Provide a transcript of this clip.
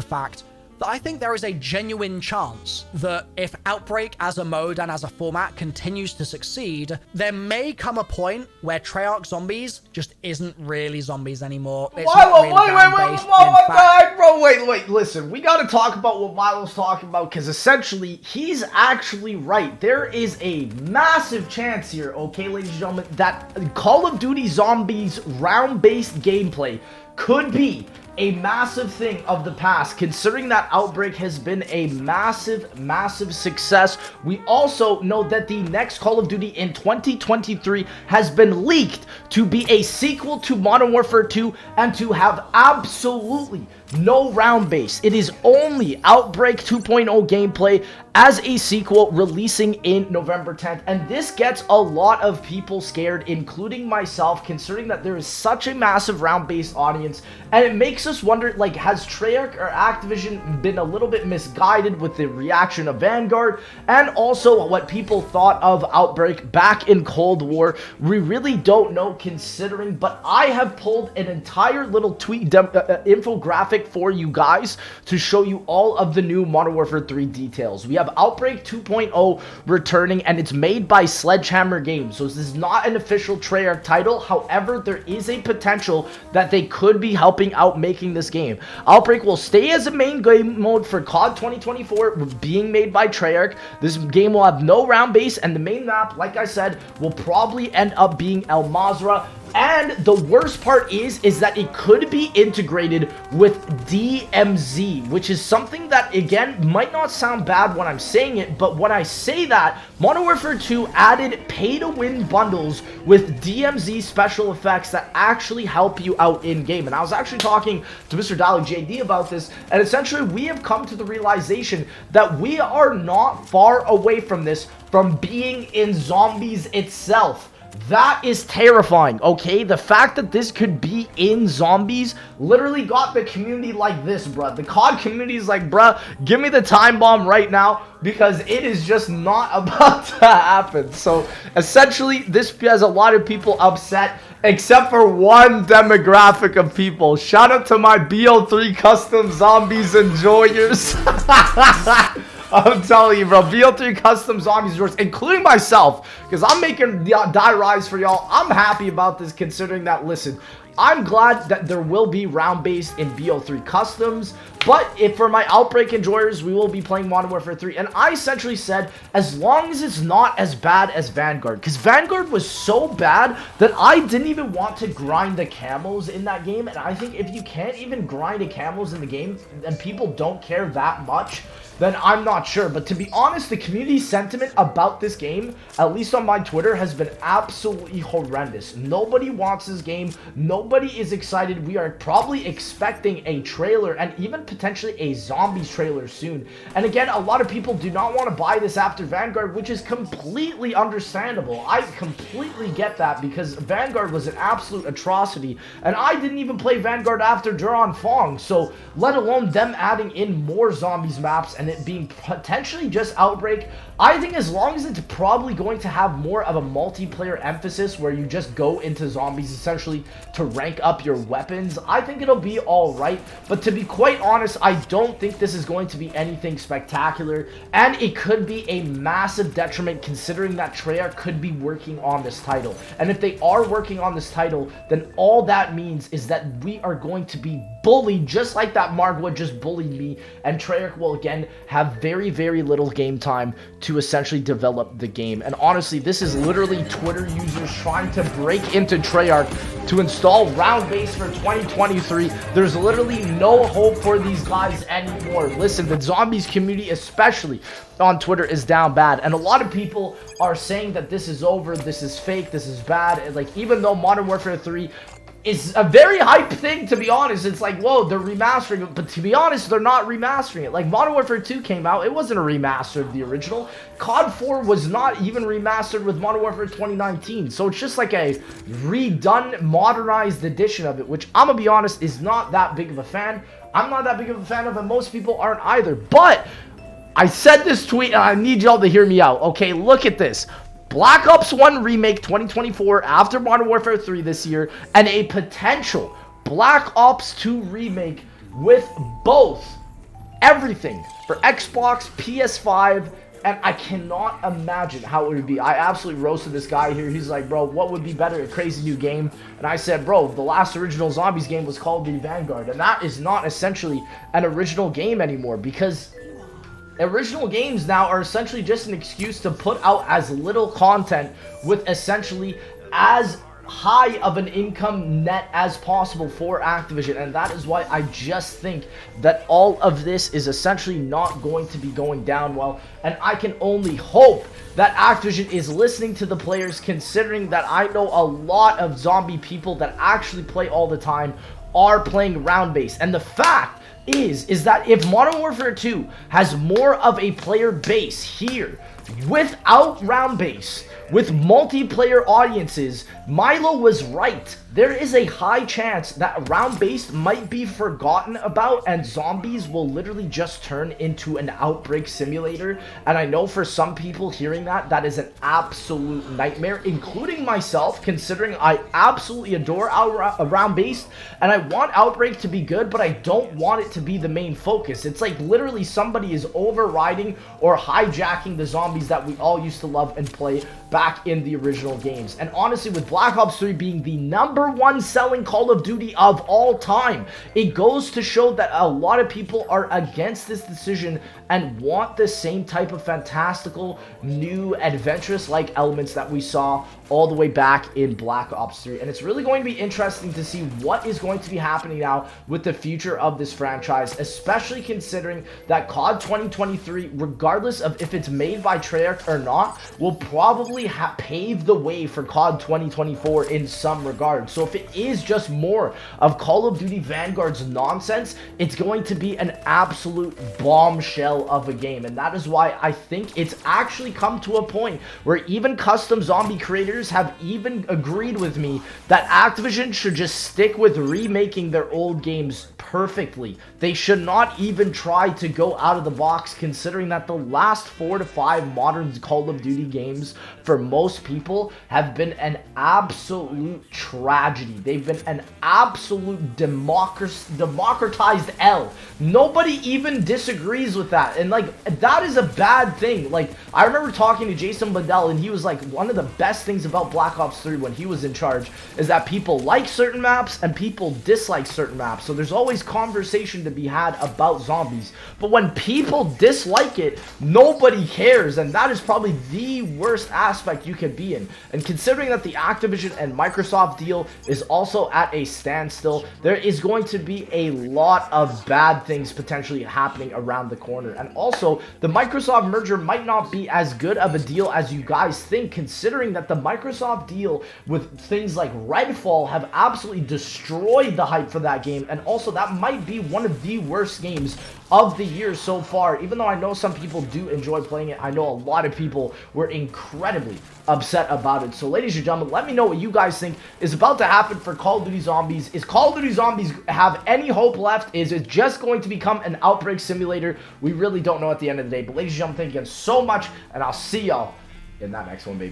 fact that I think there is a genuine chance that if Outbreak as a mode and as a format continues to succeed, there may come a point where Treyarch Zombies just isn't really zombies anymore. It's wait, listen, we gotta talk about what Milo's talking about, because essentially, he's actually right. There is a massive chance here, okay, ladies and gentlemen, that Call of Duty Zombies round-based gameplay could be a massive thing of the past, considering that Outbreak has been a massive success. We also know that the next Call of Duty in 2023 has been leaked to be a sequel to Modern Warfare 2 and to have absolutely no round base. It is only Outbreak 2.0 gameplay as a sequel releasing in November 10th. And this gets a lot of people scared, including myself, considering that there is such a massive round-based audience. And it makes us wonder, like, has Treyarch or Activision been a little bit misguided with the reaction of Vanguard and also what people thought of Outbreak back in Cold War? We really don't know, considering, but I have pulled an entire little tweet infographic for you guys to show you all of the new Modern Warfare 3 details. We have Outbreak 2.0 returning, and it's made by Sledgehammer Games, so this is not an official Treyarch title. However, there is a potential that they could be helping out making this game. Outbreak will stay as a main game mode for COD 2024, being made by Treyarch. This game will have no round base, and the main map, like I said, will probably end up being El Mazrah. And the worst part is that it could be integrated with DMZ, which is something that, again, might not sound bad when I'm saying it, but when I say that, Modern Warfare 2 added pay-to-win bundles with DMZ special effects that actually help you out in-game. And I was actually talking to Mr. Dolly JD about this, and essentially we have come to the realization that we are not far away from this, from being in Zombies itself. That is terrifying, okay? The fact that this could be in Zombies literally got the community like this, bruh. The COD community is like, bruh, give me the time bomb right now, because it is just not about to happen. So, essentially, this has a lot of people upset, except for one demographic of people. Shout out to my BO3 custom Zombies enjoyers. I'm telling you, bro, BO3 custom Zombies enjoyers, including myself, because I'm making Die Rise for y'all. I'm happy about this, considering that, listen, I'm glad that there will be round-based in BO3 customs, but if for my Outbreak enjoyers, we will be playing Modern Warfare 3, and I essentially said, as long as it's not as bad as Vanguard, because Vanguard was so bad that I didn't even want to grind the camos in that game, and I think if you can't even grind the camos in the game, and people don't care that much, then I'm not sure. But to be honest, the community sentiment about this game, at least on my Twitter, has been absolutely horrendous. Nobody wants this game. Nobody is excited. We are probably expecting a trailer and even potentially a Zombies trailer soon. And again, a lot of people do not want to buy this after Vanguard, which is completely understandable. I completely get that, because Vanguard was an absolute atrocity. And I didn't even play Vanguard after Duran Fong. So let alone them adding in more Zombies maps and it being potentially just Outbreak, I think as long as it's probably going to have more of a multiplayer emphasis where you just go into Zombies essentially to rank up your weapons, I think it'll be alright. But to be quite honest, I don't think this is going to be anything spectacular, and it could be a massive detriment considering that Treyarch could be working on this title. And if they are working on this title, then all that means is that we are going to be bullied just like that Margwa just bullied me, and Treyarch will again have very little game time to essentially develop the game. And honestly, this is literally Twitter users trying to break into Treyarch to install round base for 2023. There's literally no hope for these guys anymore. Listen, the Zombies community, especially on Twitter, is down bad, and a lot of people are saying that this is over, this is fake, this is bad. And like, even though Modern Warfare 3 is a very hype thing, to be honest, it's like, whoa, they're remastering it, but to be honest, they're not remastering it. Like, Modern Warfare 2 came out, it wasn't a remaster of the original. COD 4 was not even remastered with Modern Warfare 2019, so it's just like a redone, modernized edition of it, which I'm gonna be honest, is not that big of a fan. I'm not that big of a fan of it, most people aren't either, but I said this tweet, and I need y'all to hear me out, okay? Look at this. Black Ops 1 Remake 2024 after Modern Warfare 3 this year, and a potential Black Ops 2 remake with both everything for Xbox, PS5, and I cannot imagine how it would be. I absolutely roasted this guy here. He's like, bro, what would be better? A crazy new game? And I said, bro, the last original Zombies game was Call of Duty Vanguard. And that is not essentially an original game anymore, because original games now are essentially just an excuse to put out as little content with essentially as high of an income net as possible for Activision. And that is why I just think that all of this is essentially not going to be going down well, and I can only hope that Activision is listening to the players, considering that I know a lot of zombie people that actually play all the time are playing round base. And the fact is that if Modern Warfare 2 has more of a player base here without round base, with multiplayer audiences, Milo was right. There is a high chance that round-based might be forgotten about, and zombies will literally just turn into an outbreak simulator. And I know for some people hearing that, that is an absolute nightmare, including myself, considering I absolutely adore round-based, and I want Outbreak to be good, but I don't want it to be the main focus. It's like literally somebody is overriding or hijacking the zombies that we all used to love and play back in the original games. And honestly, with Black Ops 3 being the #1 selling Call of Duty of all time, it goes to show that a lot of people are against this decision and want the same type of fantastical, new, adventurous-like elements that we saw all the way back in Black Ops 3. And it's really going to be interesting to see what is going to be happening now with the future of this franchise, especially considering that COD 2023, regardless of if it's made by Treyarch or not, will probably pave the way for COD 2024 in some regard. So if it is just more of Call of Duty Vanguard's nonsense, it's going to be an absolute bombshell of a game. And that is why I think it's actually come to a point where even custom zombie creators have even agreed with me that Activision should just stick with remaking their old games perfectly. They should not even try to go out of the box, considering that the last 4 to 5 modern Call of Duty games for most people have been an absolute tragedy. They've been an absolute democratized L. Nobody even disagrees with that. And like, that is a bad thing. Like, I remember talking to Jason Bundell, and he was like, one of the best things about Black Ops 3 when he was in charge is that people like certain maps and people dislike certain maps. So there's always conversation to be had about zombies. But when people dislike it, nobody cares. And that is probably the worst aspect you could be in. And considering that the Activision and Microsoft deal is also at a standstill, there is going to be a lot of bad things potentially happening around the corner. And also, the Microsoft merger might not be as good of a deal as you guys think, considering that the Microsoft deal with things like Redfall have absolutely destroyed the hype for that game. And also, that might be one of the worst games of the year so far. Even though I know some people do enjoy playing it, I know a lot of people were incredibly upset about it. So ladies and gentlemen, let me know what you guys think is about to happen for Call of Duty Zombies. Is Call of Duty Zombies have any hope left? Is it just going to become an outbreak simulator? We really don't know at the end of the day. But ladies and gentlemen, thank you again so much, and I'll see y'all in that next one, baby.